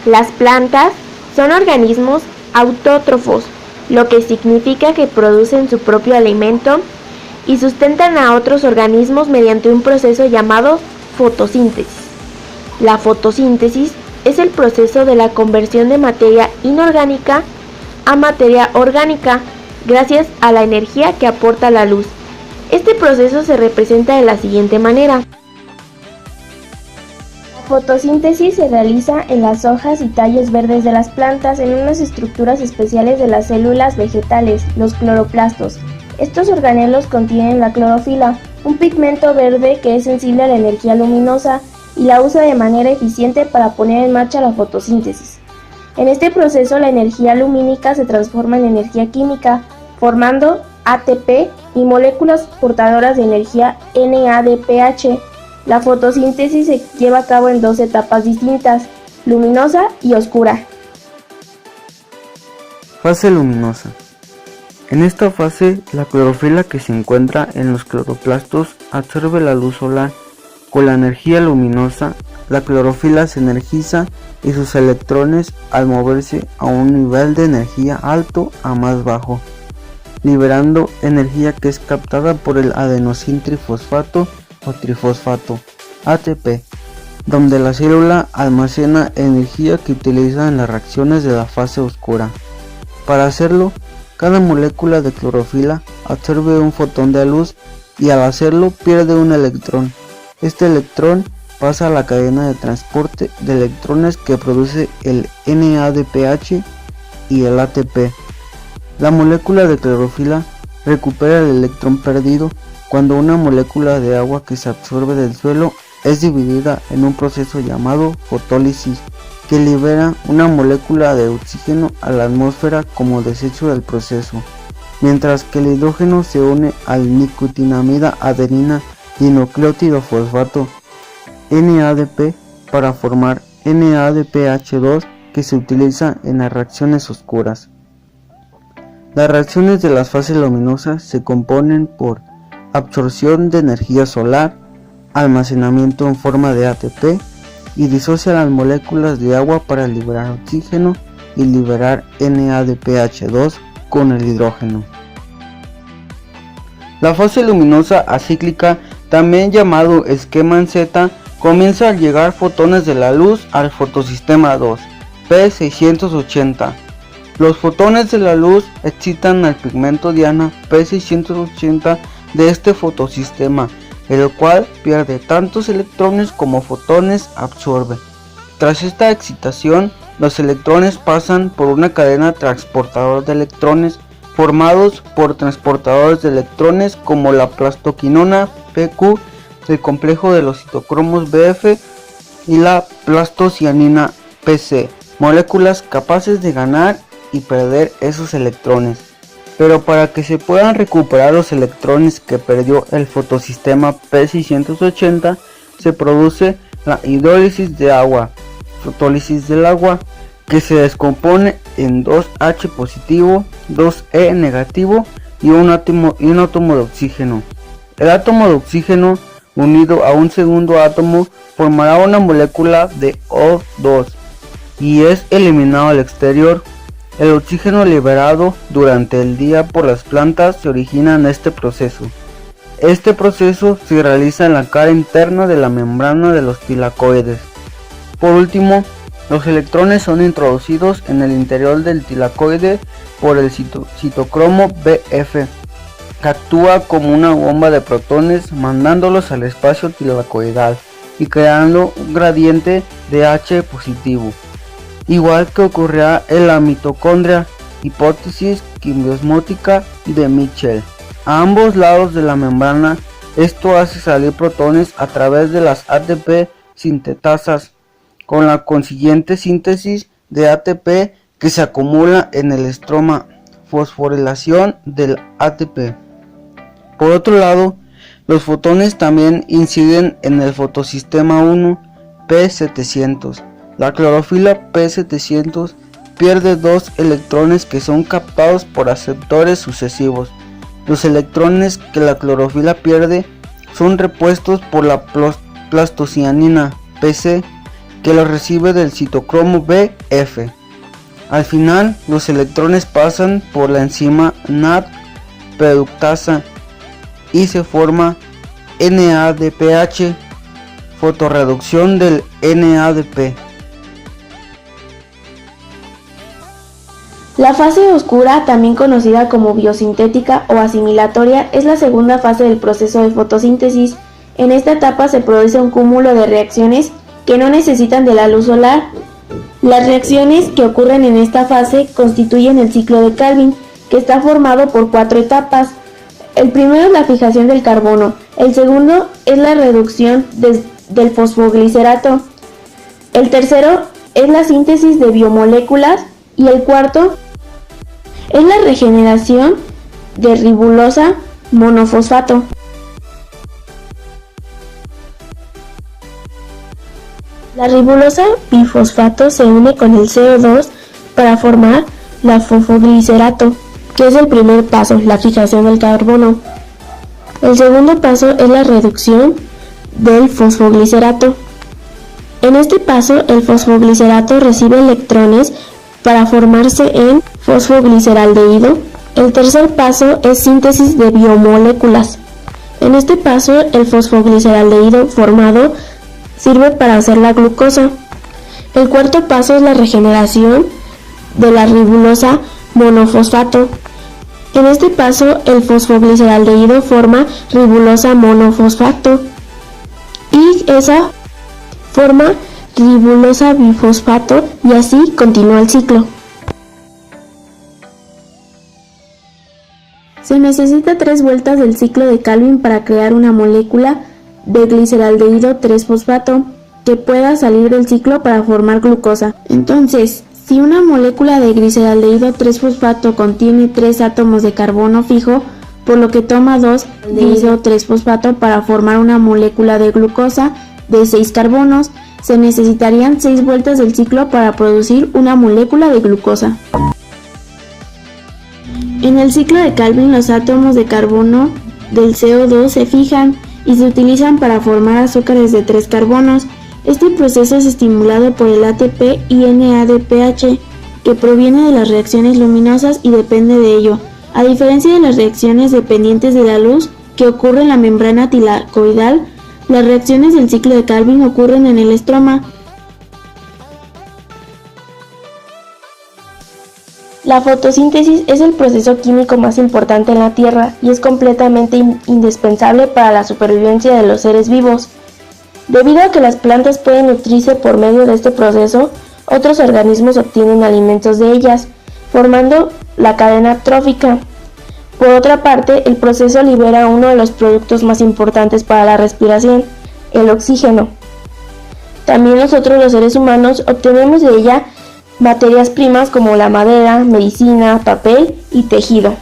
Las plantas son organismos autótrofos, lo que significa que producen su propio alimento y sustentan a otros organismos mediante un proceso llamado fotosíntesis. La fotosíntesis es el proceso de la conversión de materia inorgánica a materia orgánica gracias a la energía que aporta la luz. Este proceso se representa de la siguiente manera. La fotosíntesis se realiza en las hojas y tallos verdes de las plantas en unas estructuras especiales de las células vegetales, los cloroplastos. Estos organelos contienen la clorofila, un pigmento verde que es sensible a la energía luminosa y la usa de manera eficiente para poner en marcha la fotosíntesis. En este proceso la energía lumínica se transforma en energía química, formando ATP y moléculas portadoras de energía NADPH. La fotosíntesis se lleva a cabo en dos etapas distintas, luminosa y oscura. Fase luminosa. En esta fase, la clorofila que se encuentra en los cloroplastos absorbe la luz solar. Con la energía luminosa, la clorofila se energiza y sus electrones al moverse a un nivel de energía alto a más bajo, liberando energía que es captada por el adenosín trifosfato o trifosfato, ATP, donde la célula almacena energía que utiliza en las reacciones de la fase oscura. Para hacerlo, cada molécula de clorofila absorbe un fotón de luz y al hacerlo pierde un electrón. Este electrón pasa a la cadena de transporte de electrones que produce el NADPH y el ATP. La molécula de clorofila recupera el electrón perdido cuando una molécula de agua que se absorbe del suelo es dividida en un proceso llamado fotólisis, que libera una molécula de oxígeno a la atmósfera como desecho del proceso, mientras que el hidrógeno se une al nicotinamida adenina dinucleótido fosfato NADP para formar NADPH2, que se utiliza en las reacciones oscuras. Las reacciones de las fases luminosas se componen por absorción de energía solar, almacenamiento en forma de ATP y disocia las moléculas de agua para liberar oxígeno y liberar NADPH2 con el hidrógeno. La fase luminosa acíclica, también llamado esquema en Z, comienza al llegar fotones de la luz al fotosistema 2, P680. Los fotones de la luz excitan al pigmento diana P680 de este fotosistema, el cual pierde tantos electrones como fotones absorbe. Tras esta excitación, los electrones pasan por una cadena transportadora de electrones formados por transportadores de electrones como la plastoquinona PQ, el complejo de los citocromos BF y la plastocianina PC, moléculas capaces de ganar y perder esos electrones. Pero para que se puedan recuperar los electrones que perdió el fotosistema P680, se produce la hidrólisis de agua, fotólisis del agua, que se descompone en 2H positivo, 2E negativo y un átomo de oxígeno. El átomo de oxígeno unido a un segundo átomo formará una molécula de O2 y es eliminado al exterior. El oxígeno liberado durante el día por las plantas se origina en este proceso. Este proceso se realiza en la cara interna de la membrana de los tilacoides. Por último, los electrones son introducidos en el interior del tilacoide por el citocromo BF, que actúa como una bomba de protones mandándolos al espacio tilacoidal y creando un gradiente de H positivo, igual que ocurrirá en la mitocondria, hipótesis quimiosmótica de Mitchell. A ambos lados de la membrana, esto hace salir protones a través de las ATP sintetasas, con la consiguiente síntesis de ATP que se acumula en el estroma, fosforilación del ATP. Por otro lado, los fotones también inciden en el fotosistema 1 P700. La clorofila P700 pierde dos electrones que son captados por aceptores sucesivos. Los electrones que la clorofila pierde son repuestos por la plastocianina PC, que los recibe del citocromo B-F. Al final, los electrones pasan por la enzima NAD reductasa y se forma NADPH, fotorreducción del NADP. La fase oscura, también conocida como biosintética o asimilatoria, es la segunda fase del proceso de fotosíntesis. En esta etapa se produce un cúmulo de reacciones que no necesitan de la luz solar. Las reacciones que ocurren en esta fase constituyen el ciclo de Calvin, que está formado por 4 etapas. El primero es la fijación del carbono, el segundo es la reducción del fosfoglicerato, el tercero es la síntesis de biomoléculas y el cuarto es la regeneración de ribosa monofosfato. La ribosa bifosfato se une con el CO2 para formar la fosfoglicerato, que es el primer paso, la fijación del carbono. El segundo paso es la reducción del fosfoglicerato. En este paso, el fosfoglicerato recibe electrones para formarse en fosfogliceraldehído. El tercer paso es síntesis de biomoléculas. En este paso, el fosfogliceraldehído formado sirve para hacer la glucosa. El cuarto paso es la regeneración de la ribosa monofosfato. En este paso, el fosfogliceraldehído forma ribosa monofosfato y esa forma ribosa bifosfato y así continúa el ciclo. Se necesita 3 vueltas del ciclo de Calvin para crear una molécula de gliceraldehído 3-fosfato que pueda salir del ciclo para formar glucosa. Entonces, si una molécula de gliceraldehído 3-fosfato contiene 3 átomos de carbono fijo, por lo que toma 2 aldehído 3-fosfato para formar una molécula de glucosa de 6 carbonos, se necesitarían 6 vueltas del ciclo para producir una molécula de glucosa. En el ciclo de Calvin, los átomos de carbono del CO2 se fijan y se utilizan para formar azúcares de 3 carbonos. Este proceso es estimulado por el ATP y NADPH, que proviene de las reacciones luminosas y depende de ello, a diferencia de las reacciones dependientes de la luz que ocurren en la membrana tilacoidal. Las reacciones del ciclo de Calvin ocurren en el estroma. La fotosíntesis es el proceso químico más importante en la Tierra y es completamente indispensable para la supervivencia de los seres vivos. Debido a que las plantas pueden nutrirse por medio de este proceso, otros organismos obtienen alimentos de ellas, formando la cadena trófica. Por otra parte, el proceso libera uno de los productos más importantes para la respiración, el oxígeno. También nosotros los seres humanos obtenemos de ella materias primas como la madera, medicina, papel y tejido.